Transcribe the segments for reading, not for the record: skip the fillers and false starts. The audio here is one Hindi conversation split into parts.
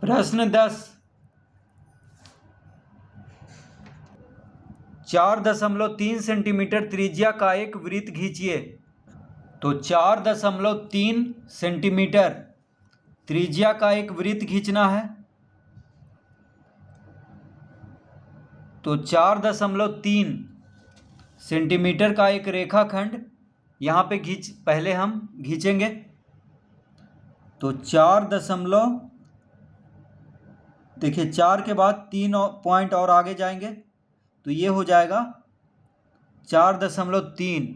प्रश्न 10, 4.3 सेंटीमीटर त्रिज्या का एक वृत्त खींचिए। तो 4.3 सेंटीमीटर त्रिज्या का एक वृत्त खींचना है। तो 4.3 सेंटीमीटर का एक रेखाखंड यहाँ पे पहले हम खींचेंगे। तो 4 के बाद 3 पॉइंट और आगे जाएंगे, तो ये हो जाएगा 4.3।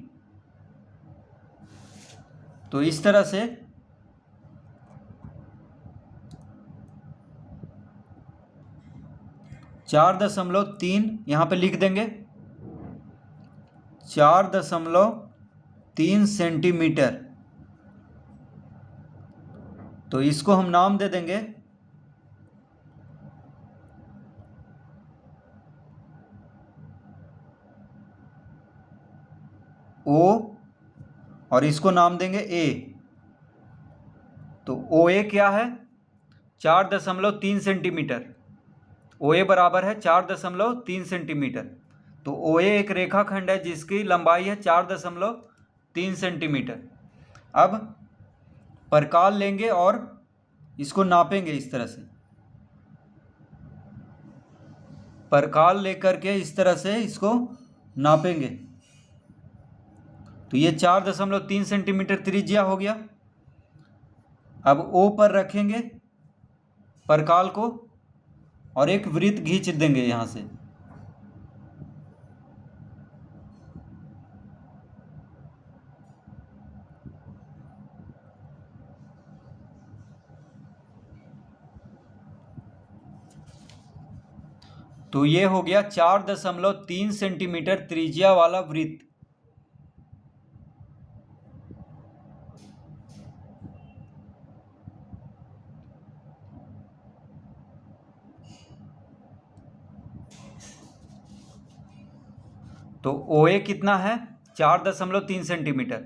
तो इस तरह से 4.3 यहाँ पे लिख देंगे। 4.3 सेंटीमीटर। तो इसको हम नाम दे देंगे ओ, और इसको नाम देंगे ए। तो ओ ए क्या है? 4.3 सेंटीमीटर। ओ ए बराबर है 4.3 सेंटीमीटर। तो ओ ए एक रेखाखंड है जिसकी लंबाई है 4.3 सेंटीमीटर। अब परकाल लेंगे और इसको नापेंगे इस तरह से। परकाल लेकर के इस तरह से इसको नापेंगे। तो ये 4.3 सेंटीमीटर त्रिज्या हो गया। अब ओ पर रखेंगे परकाल को और एक वृत्त खींच देंगे यहाँ से। तो ये हो गया 4.3 सेंटीमीटर त्रिज्या वाला वृत्त। तो ओ ए कितना है? 4.3 सेंटीमीटर।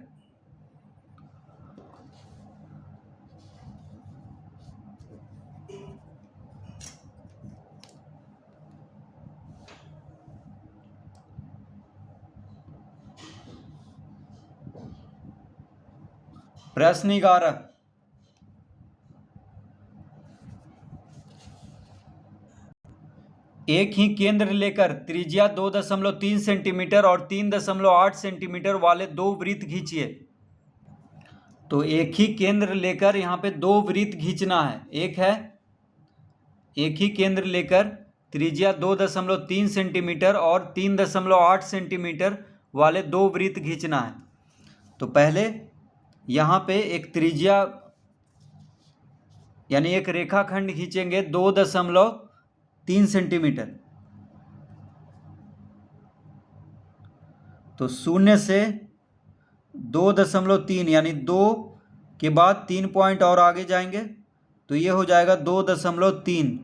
प्रश्न 11, एक ही केंद्र लेकर त्रिज्या 2.3 सेंटीमीटर और 3.8 सेंटीमीटर वाले दो वृत्त खींचिए। तो एक ही केंद्र लेकर यहाँ पे दो वृत्त खींचना है। एक ही केंद्र लेकर त्रिज्या 2.3 सेंटीमीटर और 3.8 सेंटीमीटर वाले दो वृत्त खींचना है। तो पहले यहाँ पे एक त्रिज्या यानी एक रेखाखंड खींचेंगे 2.3 सेंटीमीटर। तो 0 से 2.3 यानी 2 के बाद 3 पॉइंट और आगे जाएंगे, तो ये हो जाएगा 2.3।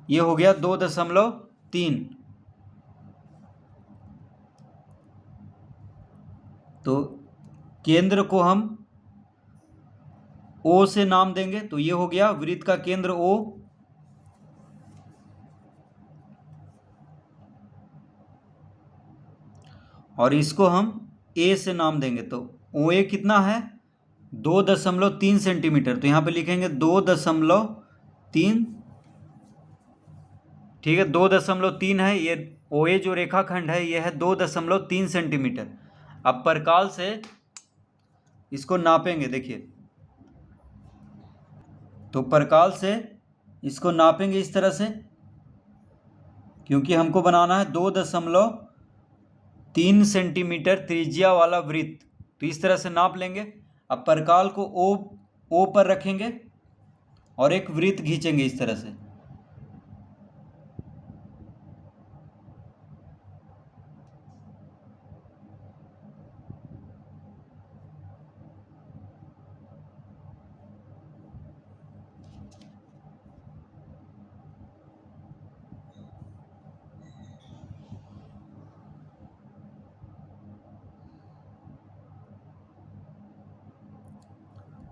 ये हो गया 2.3। तो केंद्र को हम ओ से नाम देंगे। तो ये हो गया वृत्त का केंद्र ओ। और इसको हम ए से नाम देंगे। तो ओ ए कितना है? 2.3 सेंटीमीटर। तो यहाँ पे लिखेंगे 2.3। ठीक है, 2.3 है। ये ओ ए जो रेखाखंड है ये है 2.3 सेंटीमीटर। अब परकाल से इसको नापेंगे। देखिए, तो परकाल से इसको नापेंगे इस तरह से, क्योंकि हमको बनाना है 2.3 सेंटीमीटर त्रिज्या वाला वृत्त। तो इस तरह से नाप लेंगे। अब परकाल को ओ पर रखेंगे और एक वृत्त खींचेंगे इस तरह से।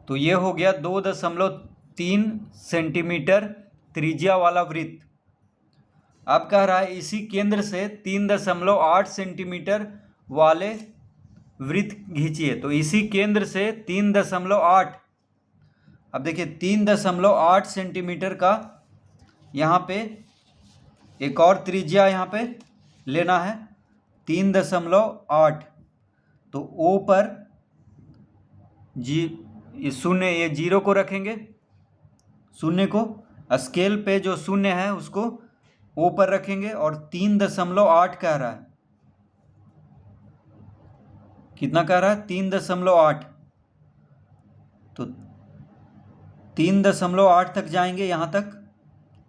तो ये हो गया 2.3 3 सेंटीमीटर त्रिज्या वाला वृत्त। अब कह रहा है इसी केंद्र से 3.8 सेंटीमीटर वाले वृत्त खींचिए। तो इसी केंद्र से 3.8, अब देखिए 3.8 सेंटीमीटर का यहाँ पे एक और त्रिज्या यहाँ पे लेना है 3.8। तो ओ पर शून्य, ये जीरो को रखेंगे, शून्य को स्केल पे जो शून्य है उसको ओ पर रखेंगे और 3.8 कह रहा है। कितना कह रहा है? 3.8। तो 3.8 तक जाएंगे, यहाँ तक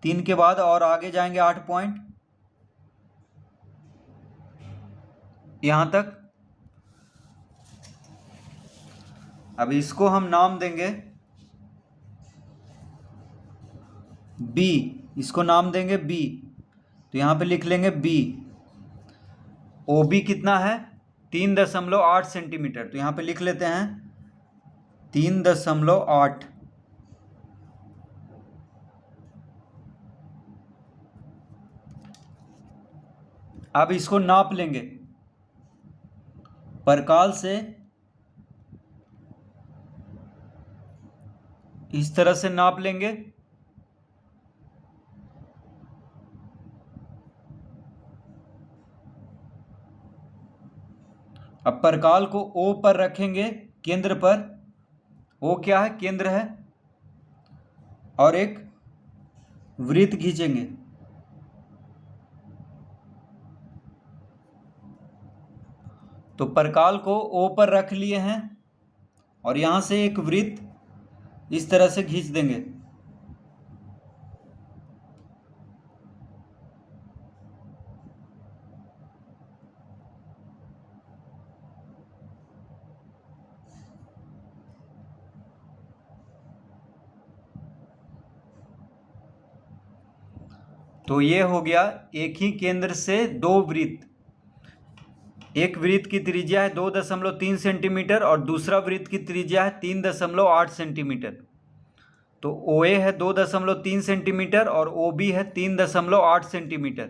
3 के बाद और आगे जाएंगे 8 पॉइंट यहाँ तक। अब इसको हम नाम देंगे बी, इसको नाम देंगे बी। तो यहाँ पे लिख लेंगे बी। ओ बी कितना है? 3.8 सेंटीमीटर। तो यहाँ पे लिख लेते हैं 3.8। अब इसको नाप लेंगे परकाल से, इस तरह से नाप लेंगे। अब परकाल को ओ पर रखेंगे, केंद्र पर। ओ क्या है? केंद्र है। और एक वृत्त खींचेंगे। तो परकाल को ओ पर रख लिए हैं और यहाँ से एक वृत्त इस तरह से खींच देंगे। तो ये हो गया एक ही केंद्र से दो वृत्त। एक वृत्त की त्रिज्या है 2.3 सेंटीमीटर और दूसरा वृत्त की त्रिज्या है 3.8 सेंटीमीटर। तो OA है 2.3 सेंटीमीटर और OB है 3.8 सेंटीमीटर।